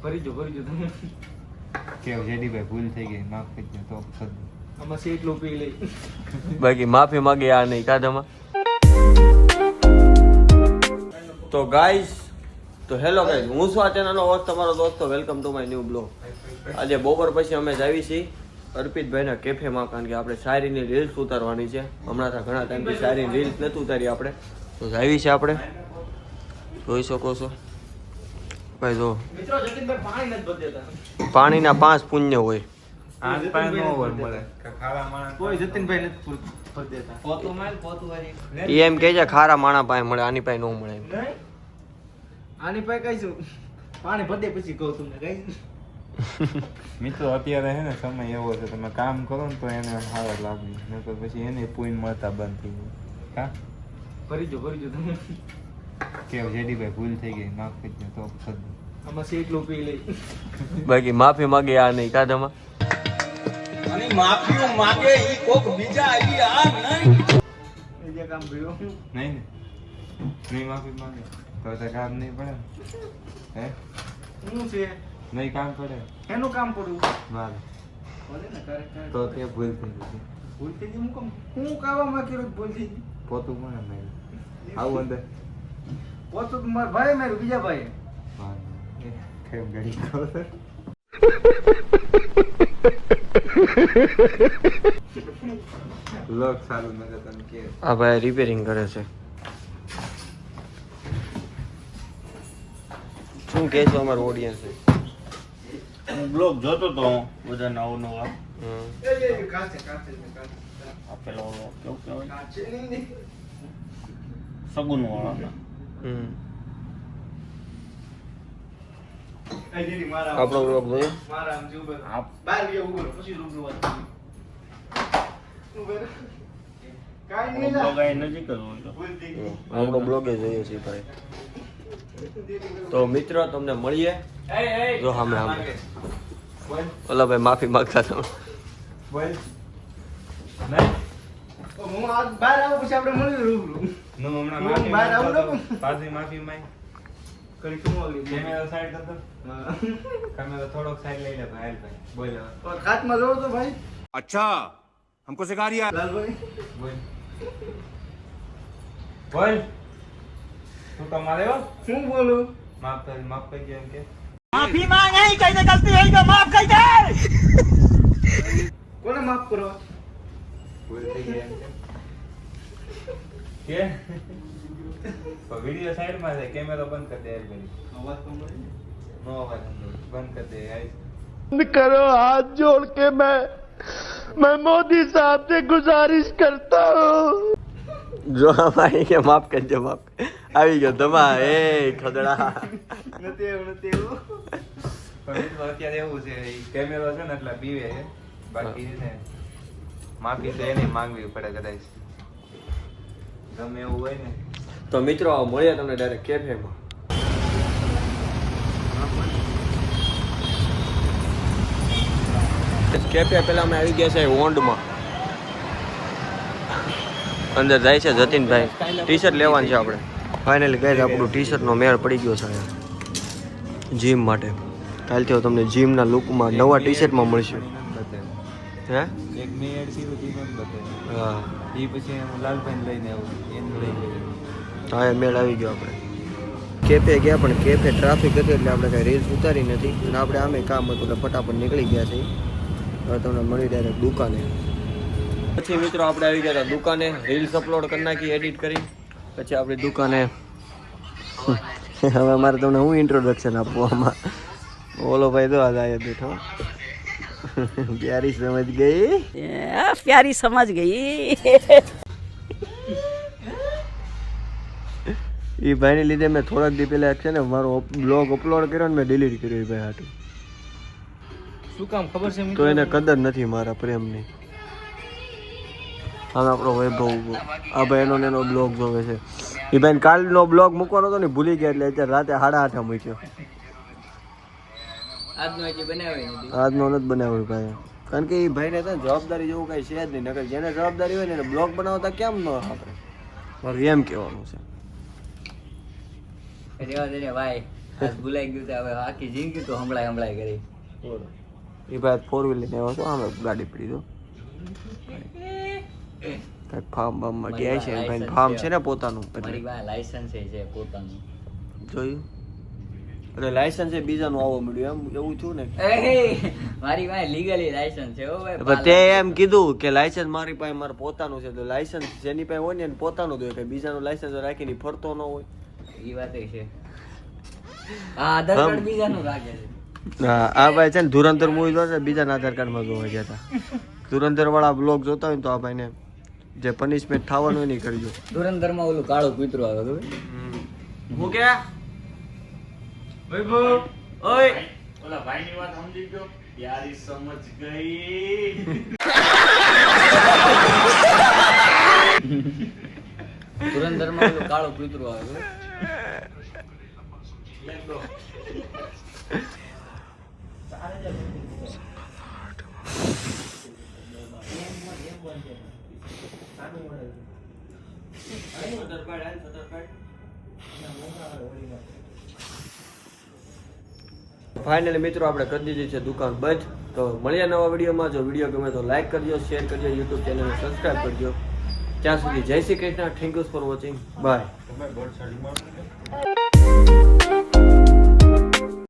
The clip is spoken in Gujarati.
ભરી જો તમે કે જેડીભાઈ ભૂલ થઈ ગઈ, માફ કરજો. તો આમાં સેટલું પી લઈ. બાકી માફી માંગે આ નહીં કાઢામાં. તો ગાઈસ, તો હેલો ગાઈસ, હું છું આ ચેનલનો હોસ્ટ તમારો દોસ્તો. Welcome to my new blog. આજે બપોર પછી અમે જાવી છીએ અર્પિતભાઈના કેફેમાં, કારણ કે આપણે શાયરીની રીલ્સ ઉતારવાની છે. હમણાં ઘણા ટાઈમથી શાયરીની રીલ્સ નથી ઉતારી આપણે, તો જાવી છે આપણે. જોઈ શકો છો ભાઈ, જો મિત્રો જતીનભાઈ પાણી નથી બદલતા. પાણીના 5 પુણ્ય હોય. આજ પાન નો હોય મળે કે ખાવા માણસ કોઈ જતીનભાઈ નથી બદલતા. પોતું માલ પોતું વાળી એ એમ કહે છે ખારા માણા પાસે મળે, આની પાસે ન મળે એમ. નહીં આની પાસે કહીશું પાણી ભદે પછી કહું તમને કઈ. મિત્રો અત્યારે હે ને સમય એવો છે, તમે કામ કરો ને તો એને સારા લાગે, નકર પછી એને પૂન મળતા બંધ થઈ જાય. હા ભરી જો તમે કે જેડીભાઈ ભૂલ થઈ ગઈ, માફ કરજો. તો આમાં સેટલું પી લઈ. બાકી માફી માંગે આ નહીં કાઢામાં. અને માફીઓ માંગે ઈ કોક બીજા આવી આ નહીં એ જે કામ કર્યું નહીં ને નહીં માફી માંગે તો કામ નહીં પડે હે? શું છે નહીં કામ પડે એનું કામ પડ્યું મારે બોલે ને કરે તો તે ભૂલ થઈ ગઈ. ભૂલ થઈ ગઈ. હું કાવામાં કર્યું ભૂલ થઈ ગઈ. પોતું કોને માર્યું? આવું અંદર પોતું તો મારા ભાઈ મારું બીજા ભાઈ. કેમ ગડી કરો? લોક સારું નગર તને કે આ ભાઈ રિપેરિંગ કરે છે. શું કહે છો અમારું ઓડિયન્સ? બ્લોગ જોતો તો બધા નવો નવા કાચે આપેલો કેવું કહેવાય કાચે નહીં સગુન વાળા આપણો બ્લોગ જોયો? મારા આમ જો આપ બાર ગયો ઉપર પછી રૂબરૂ વાત ઉપર કાઈ નહીં બ્લોગ લા આ નજીક જ હોય તો ભૂલ થઈ ગઈ. આપણો બ્લોગ જોઈએ છે ભાઈ. તો મિત્રો તમને મળીએ. જો સામે ઓલા ભાઈ માફી માંગતા હતા. બોલ નહીં તો હું આ બહાર આવું પછી આપણે મળીએ રૂબરૂ. નો હમણાં હું માફી બહાર આવું માંગતો ને? હતો. પાછી માફી માંગ. કરી શું ઓલી કેમેરા સાઈડ કરતો. હા. કેમેરા થોડોક સાઈડ લઈ લે ભાઈ. બોલ હવે. તો ખાતમાં જોવો તો ભાઈ અચ્છા हमको सिखा रिया લાલભાઈ બોલ બોલ તું તો મારે હો શું બોલું માફ કરજો એમ કે माफी मांगे कहने गलती हुई तो माफ कर दे કોને માફ કરો ભૂલ થઈ ગઈ એમ કે તો વિડિયો સાઈડ માં છે, કેમેરો બંધ કરી દે ભાઈ. અવાજ સંભળાય ને? નો અવાજ સંભળાય. બંધ કરી દે guys. करो हाथ जोड़ के मैं मोदी साहब से गुजारिश करता हूँ. જો ભાઈ કે માફ કરજો, માફ આવી ગયો તમા એ ખદડા. નથી એવું પણ મિત્રો અત્યારે એવું છે, ઈ કેમેરો છે ને એટલે બીવે છે. બાકી છે ને માફી તો એને માંગવી પડે કદાચ ગમે એવું હોય ને. તો મિત્રો મળીએ તમને ડાયરેક્ટ કેફેમાં. કેફે પેલા અમે આવી ગયા છે હોન્ડમાં. અંદર જાય છે જતીનભાઈ. ટી શર્ટ લેવાનું છે આપણે. ફાઇનલી ગઈ આપણું ટી શર્ટનો મેળ પડી ગયો છે અહીંયા જીમ માટે. કાલથી હું તમને જીમના લુકમાં નવા ટી શર્ટમાં મળશે. હે એક મેં એડ કર્યું તી પણ બતાવે. હા ઈ પછી હું લાલભાઈને લઈને આવું એનું લઈ ગયો. હા એ મેળ આવી ગયો આપણે. કેફે ગયા પણ કેફે ટ્રાફિક હતી એટલે આપણે કાંઈ રીલ્સ ઉતારી નથી, અને આપણે આમે કામ હતું એટલે ફટાફટ નીકળી ગયા છે. હવે તમને મળી ડાયરેક્ટ દુકાને. પછી મિત્રો આપણે આવી ગયા હતા દુકાને, રીલ્સ અપલોડ કરી નાખી એડિટ કરી. પછી આપણી દુકાને હવે મારે તમને હું ઇન્ટ્રોડક્શન આપવું આમાં. ઓલો ભાઈ તો આજ આવ્યો બેઠો. પ્યારી સમજ ગઈ. प्यारी समझ गई એ ભાઈને લીધે મેં થોડાક દી પહેલા છે ને મારો બ્લોગ અપલોડ કર્યો ને મેં ડિલીટ કર્યો એ ભાઈ હાટું. શું કામ ખબર છે તો એને કદર નથી મારા પ્રેમની. હવે આપણો વૈભવ ઉભો. આ ભાઈ એનો બ્લોગ જોવે છે. એ ભાઈ કાલનો બ્લોગ મૂકવાનો હતો ને ભૂલી ગયા એટલે અત્યારે રાતે 8:30 મૂક્યો. આજનો હજી બનાવ્યો નથી. આજનો નથી બનાવ્યો ભાઈ, કારણ કે એ ભાઈને તો જવાબદારી જેવું કાંઈ છે જ નહીં. નકર જેને જવાબદારી હોય ને એને બ્લોગ બનાવતા કેમ ન આપણે, મારું એમ કહેવાનું છે. રેવા દે ભાઈ આજ ભૂલાઈ ગયું તો હવે આખી જિંદગી તો હમણાં કરી. એ ભાઈ 4 વ્હીલર લેવા તો આમે ગાડી પડી તો કઈ ફાર્મ બામમાં ગયા છે ભાઈ ફાર્મ છે ને પોતાનું મારી પાસે લાયસન્સ છે પોતાનું. જોયું એટલે લાયસન્સ એ બીજાનું આવવા મળ્યું એમ એવું થયું ને મારી પાસે લીગલી લાયસન્સ છે હો ભાઈ. પણ તે એમ કીધું કે લાયસન્સ મારી પાસે મારું પોતાનું છે તો લાયસન્સ જેની પાસે હોય ને એને પોતાનું જ હોય કે બીજાનું લાયસન્સ રાખીને ફરતો ન હોય. ઈ વાત છે. આ આધાર કાર્ડ બીજાનું રાખે છે. હા આ ભાઈ છે ને ધુરંધર મૂવી જોતા બીજાના આધાર કાર્ડમાં જોવા ગયા હતા. ધુરંધર વાળા બ્લોગ જોતા હોય ને તો આ ભાઈને જે પનિશમેન્ટ થવાનું હોય નહીં કરજો. ધુરંધર માં ઓલું કાળું કૂતરું આવે ખબર? હું કે વૈભવ ઓય ઓલા ભાઈની વાત સમજી ગયો યારી સમજ ગઈ. ધુરંધર માં ઓલું કાળું કૂતરું આવે ખબર? ફાઇનલી મિત્રો આપણે કરી દીધી છે દુકાન બંધ. તો મળીએ નવા વિડીયોમાં. જો વિડીયો ગમે તો લાઈક કરજો, શેર કરજો, યુટ્યુબ ચેનલને સબસ્ક્રાઈબ કરજો. ત્યાં સુધી જય Shri Krishna. Thank you for watching. By.